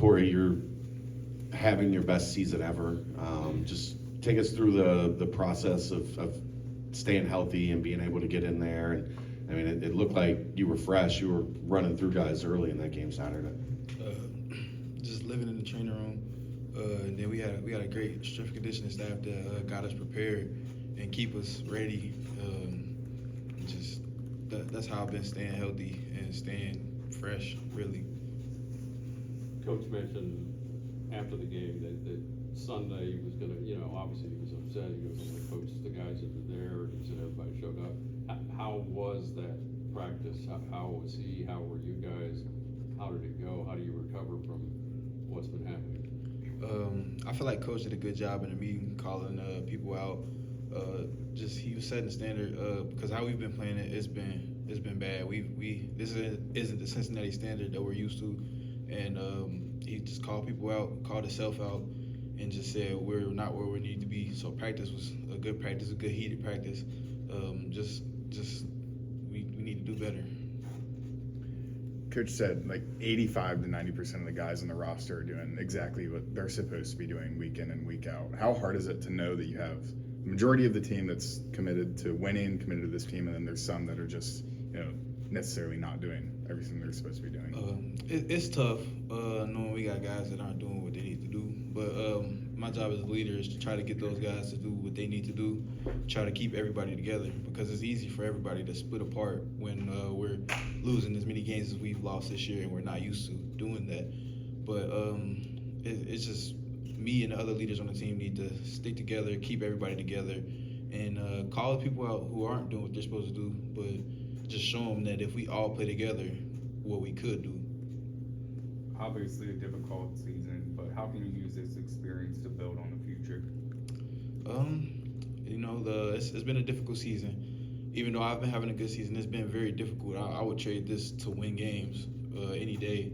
Corey, you're having your best season ever. Just take us through the process of staying healthy and being able to get in there. And I mean, it looked like you were fresh. You were running through guys early in that game Saturday. Just living in the training room, and then we had a great strength and conditioning staff that got us prepared and keep us ready. That's how I've been staying healthy and staying fresh, really. Coach mentioned after the game that Sunday he was going to, obviously he was upset. He goes, I'm going to coach the guys that were there. He said everybody showed up. How was that practice? How was he? How were you guys? How did it go? How do you recover from what's been happening? I feel like Coach did a good job in the meeting, calling people out. He was setting the standard because how we've been playing it's been bad. This isn't the Cincinnati standard that we're used to, and he just called people out, called himself out, and just said we're not where we need to be. So practice was a good practice, a good heated practice. We need to do better. Coach said like 85 to 90% of the guys on the roster are doing exactly what they're supposed to be doing week in and week out. How hard is it to know that you have the majority of the team that's committed to winning, committed to this team, and then there's some that are just, necessarily not doing everything they're supposed to be doing? It's tough knowing we got guys that aren't doing what they need to do. But my job as a leader is to try to get those guys to do what they need to do, try to keep everybody together, because it's easy for everybody to split apart when we're losing as many games as we've lost this year, and we're not used to doing that. But it's just me and the other leaders on the team need to stick together, keep everybody together, and call the people out who aren't doing what they're supposed to do, but just show them that if we all play together, what we could do. Obviously a difficult season, but how can you use this experience to build on the future? It's been a difficult season. Even though I've been having a good season, it's been very difficult. I would trade this to win games any day.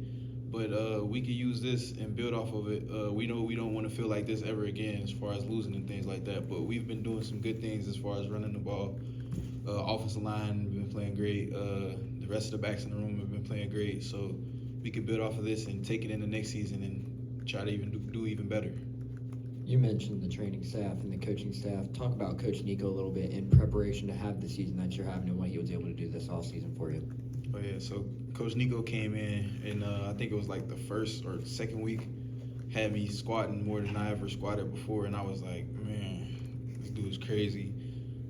But we can use this and build off of it. We know we don't want to feel like this ever again as far as losing and things like that. But we've been doing some good things as far as running the ball. Offensive line have been playing great. The rest of the backs in the room have been playing great. So we can build off of this and take it in the next season and try to do even better. You mentioned the training staff and the coaching staff. Talk about Coach Nico a little bit in preparation to have the season that you're having and what he was able to do this off season for you. Oh yeah, so Coach Nico came in, and I think it was like the first or second week, had me squatting more than I ever squatted before, and I was like, man, this dude's crazy.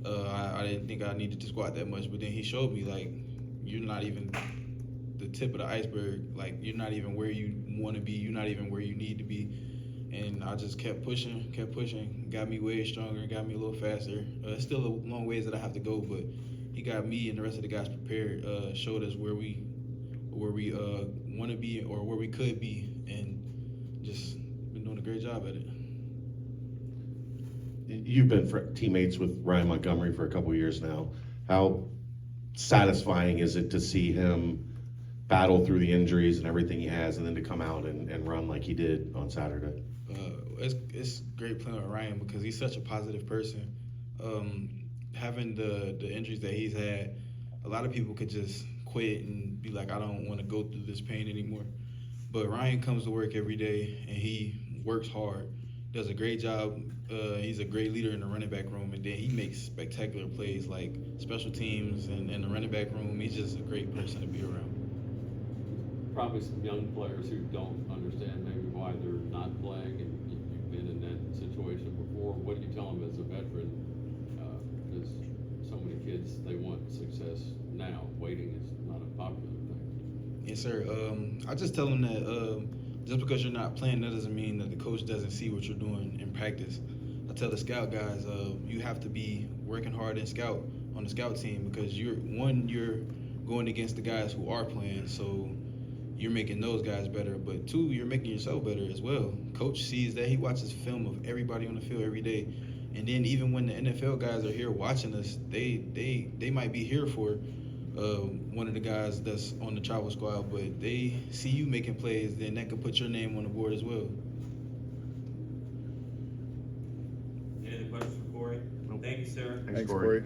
I didn't think I needed to squat that much, but then he showed me, like, you're not even the tip of the iceberg. Like, you're not even where you want to be. You're not even where you need to be. And I just kept pushing, got me way stronger, got me a little faster. It's still a long ways that I have to go, but he got me and the rest of the guys prepared, showed us where we want to be or where we could be, and just been doing a great job at it. You've been teammates with Ryan Montgomery for a couple of years now. How satisfying is it to see him battle through the injuries and everything he has, and then to come out and run like he did on Saturday? It's great playing with Ryan because he's such a positive person. Having the injuries that he's had, a lot of people could just quit and be like, I don't want to go through this pain anymore. But Ryan comes to work every day and he works hard, does a great job. He's a great leader in the running back room, and then he makes spectacular plays like special teams and in the running back room. He's just a great person to be around. Probably some young players who don't understand maybe why they're not playing, and you've been in that situation before. What do you tell them as a veteran? Because so many kids, they want success now. Waiting is not a popular thing. Yes, sir. I just tell them that just because you're not playing, that doesn't mean that the coach doesn't see what you're doing in practice. I tell the scout guys, you have to be working hard on the scout team, because you're going against the guys who are playing, so you're making those guys better, but two, you're making yourself better as well. Coach sees that. He watches film of everybody on the field every day, and then even when the NFL guys are here watching us, they might be here for one of the guys that's on the travel squad, but they see you making plays, then that could put your name on the board as well. Any other questions for Corey? Thank you, sir. Thanks, Corey.